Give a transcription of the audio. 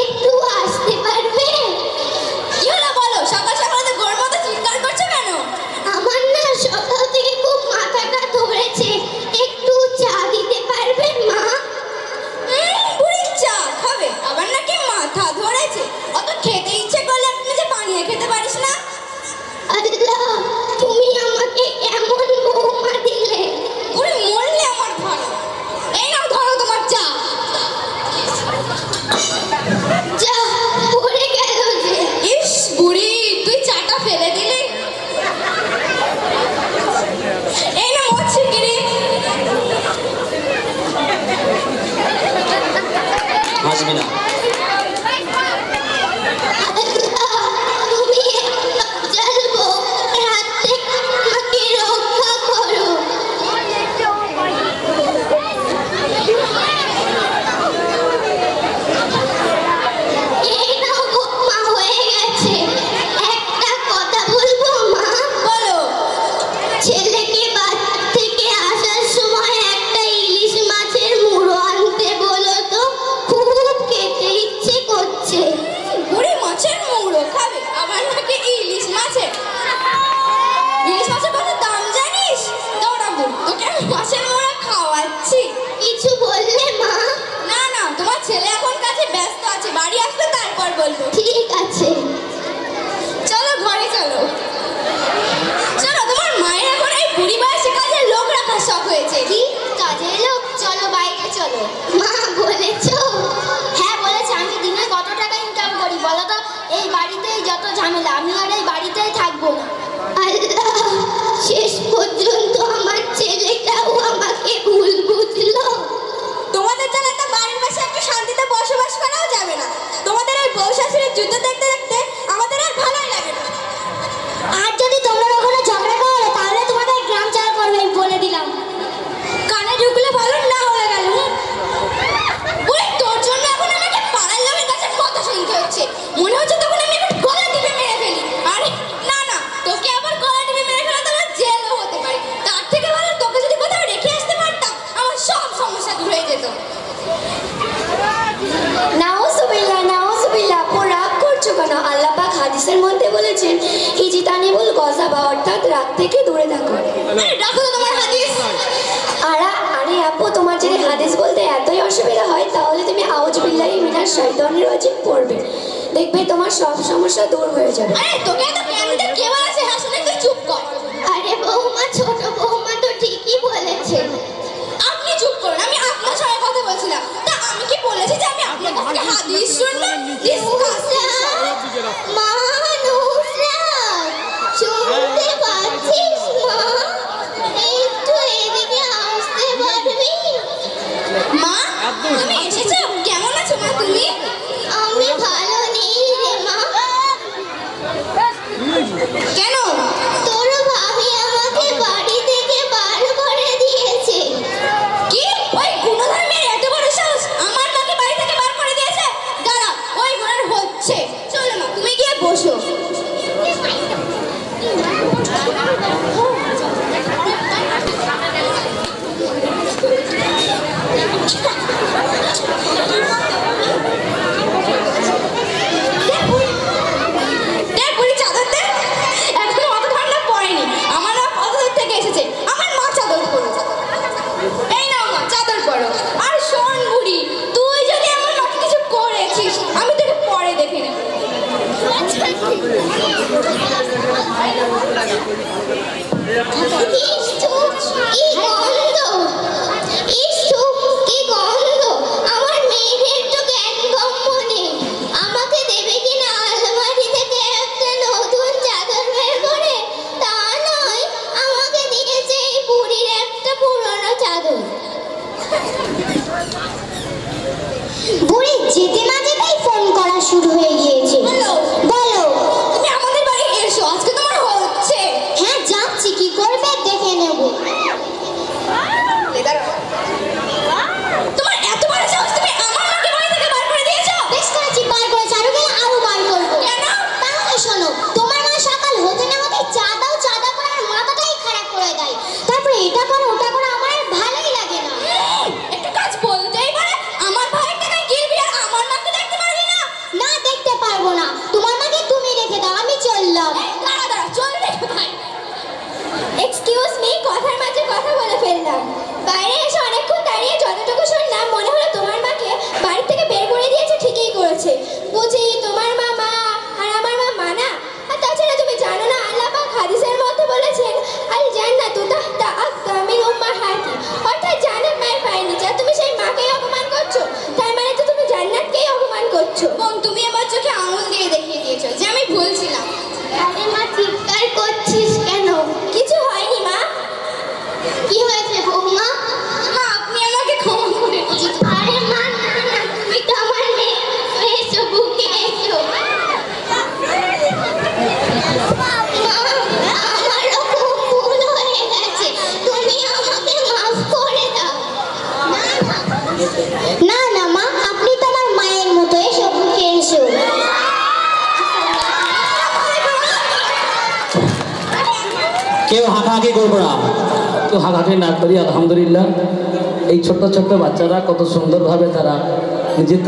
একটু আসতে পারবে? কি হলো বলো? সকাল সকাল তো গোর মতো চিৎকার করছো কেন? আমার না সকাল থেকে খুব মাথাটা ধরেছে, একটু চা দিতে পারবে মা? বুড়ি চা খাবে? আবার নাকি মাথা ধরেছে? অত খেতে ইচ্ছে করলে আপনি যে বানিয়ে খেতে পারিস না? আল্লাহ, তুমি আমাকে এমন বৌমা দিলে। বুড়ি মরলে আমার ভালো। এই নাও ধরো তোমার চা। যা পড়ে গেল যে। ইস বুড়ি, তুই চাটা ফেলে দিলি। এই না মরছে গিরি। আসবি না। তুমি জ্বালবো, রাত থেকে আমাকে রক্ষা করো। এই নাও মা, হয়ে গেছে। একটা কথা বলবো মা? বলো। ছেলেকে বাজার থেকে আসার সময় একটা ইলিশ মাছের মুড়ো আনতে বলো তো, খুব খেতে ইচ্ছে করছে। বুড়ি মাছের মুড়ো খাবে? আবার নাকি ইলিশ মাছের? ইলিশ মাছের কত দাম জানিস? দাঁড়া বুড়ি, তোকে আমি মাছের মুড়ো খাওয়াচ্ছি। কিছু বললে মা? না না, তোমার ছেলে এখন কাছে ব্যস্ত আছে, বাড়ি আসলে তারপর বলবো। ঠিক আছে। চলো ঘরে চলো। চলো, তোমার মায়ের এখন এই বুড়ি বয়সে কাজের লোক রাখার শখ হয়েছে। কি কাজের লোক? চলো বাইরে চলো। মা বলেছো? হ্যাঁ বলেছে। আমি দিনে কত টাকা ইনকাম করি বলো তো? এই বাড়িতেই যত ঝামেলা, আমি আর এই বাড়িতেই থাকবো না। আল্লাহ, শেষ পর্যন্ত আমার ছেলেটাও আমাকে ভুল বুঝলো। তোমাদের জন্য একটা বাড়ির পাশে একটু শান্তিতে বসবাস করাও যাবে না। তোমাদের এই বউ শাশুড়ির যুদ্ধ দেখতে দেখতে আমাদের আর ভালোই লাগে না। আর যদি তোমরা ওখানে ঝগড়া করো তাহলে তোমাদের গ্রাম ছাড়া করবে, আমি বলে দিলাম। কানে ঢুকলে ভালো, না হয়ে গেল। বুড়ি, তোর জন্য এখন আমাকে পাড়ার লোকের কাছে কথা শুনতে হচ্ছে। মনে হচ্ছে তখন আমি এখন গলা টিপে মেরে ফেলি। আরে না না, তোকে আবার গলা টিপে মেরে ফেলা তো আমার জেলও হতে পারে। তার থেকে ভালো তোকে যদি কোথাও রেখে আসতে পারতাম, আমার সব সমস্যা দূর হয়ে যেত। নাউজুবিল্লাহ, নাউজুবিল্লাহ। আপু রাগ করছো কেন? আল্লাহ পাক হাদিসের মধ্যে বলেছেন, ইজিতানিবুল গযাবা, অর্থাৎ রাগ থেকে দূরে থাকো। আরে রাখো তো তোমার হাদিস। আরে আপু, তোমার যদি হাদিস বলতে এতই অসুবিধা হয় তাহলে তুমি আউযুবিল্লাহি মিনাশ শাইতানির রাজিম পড়বে, দেখবে তোমার সব সমস্যা দূর হয়ে যাবে। আরে তোকে এত প্রেমিতে কে বলেছে? হ্যাঁ শুনে তুই চুপ কর। আরে বৌমা, ছোট বৌমা তো ঠিকই বলেছে। আপনি চুপ করুন, আমি আপনার সঙ্গে কথা বলছিলাম। তা আমি কি বলেছি যে আমি আপনার কাছ থেকে হাদিস শুনবো? মা, নুসরাত, শুনতে পাচ্ছিস মা? একটু এদিকে আসতে পারবি? মা, তুমি এসেছো? কেমন আছো মা তুমি? আমি ভালো নেই রে মা। কেন? তোর ভাবি আমাকে বাড়ি থেকে বার করে দিয়েছে। কি? ওই গুণধর্মের এত বড় সাহস আমার মাকে বাড়ি থেকে বার করে দিয়েছে? দাঁড়া, ওই গুণের হচ্ছে। চলো মা, তুমি গিয়ে বসো। দেখ বুড়ি, চাদর দে। এখনো অত ঠান্ডা পড়েনি। আমার মা কত দূর থেকে এসেছে, আমার মা চাদর পরেছে। এই নাও মা, চাদর পরো। আর শোন বুড়ি, তুই যদি আমার মাকে কিছু করেছিস, আমি তোকে পরে দেখে নেব। ইস, কি গন্ধ! ইস, কি গন্ধ! আমার মেয়েদের তো জ্ঞান গম্য নেই। আমাকে দেবে কিনা আলমারি থেকে একটা নতুন চাদর বের করে? তা নয়, আমাকে দিয়েছে এই বুড়ির একটা পুরনো চাদর। বুড়ি যেতে না যেতেই ফোন করা শুরু হয়ে গিয়েছে। বলো। বলো। তুমি আমাদের বাড়ি এসো, আজকে তোমার হচ্ছে। হ্যাঁ যাচ্ছি, কি করবে দেখে নেব। তোমার এত বড় সাহস, তুমি আমার মাকে বাড়ি থেকে বার করে দিয়েছো? বেশ করেছি, বার করেছি, আরো গেলে আরো বার করবো। কেন? তাহলে শোনো, তোমার মা সকাল হতে না হতেই চা দাও চা দাও করে আমার মাথাটাই খারাপ করে দেয়। তারপরে এটা করো ওটা করো, আমার আর ভালোই লাগে না। একটু কাজ বলতেই পারে। আমার ভাইয়ের টাকায় গিলবি আর আমার মাকে দেখতে পারবি কেউ হাঁকাহাঁকি করবো না, কেউ হাঁকাহাঁকি না করি। আলহামদুলিল্লাহ এই ছোট্ট ছোট্ট বাচ্চারা কত সুন্দরভাবে তারা নিজের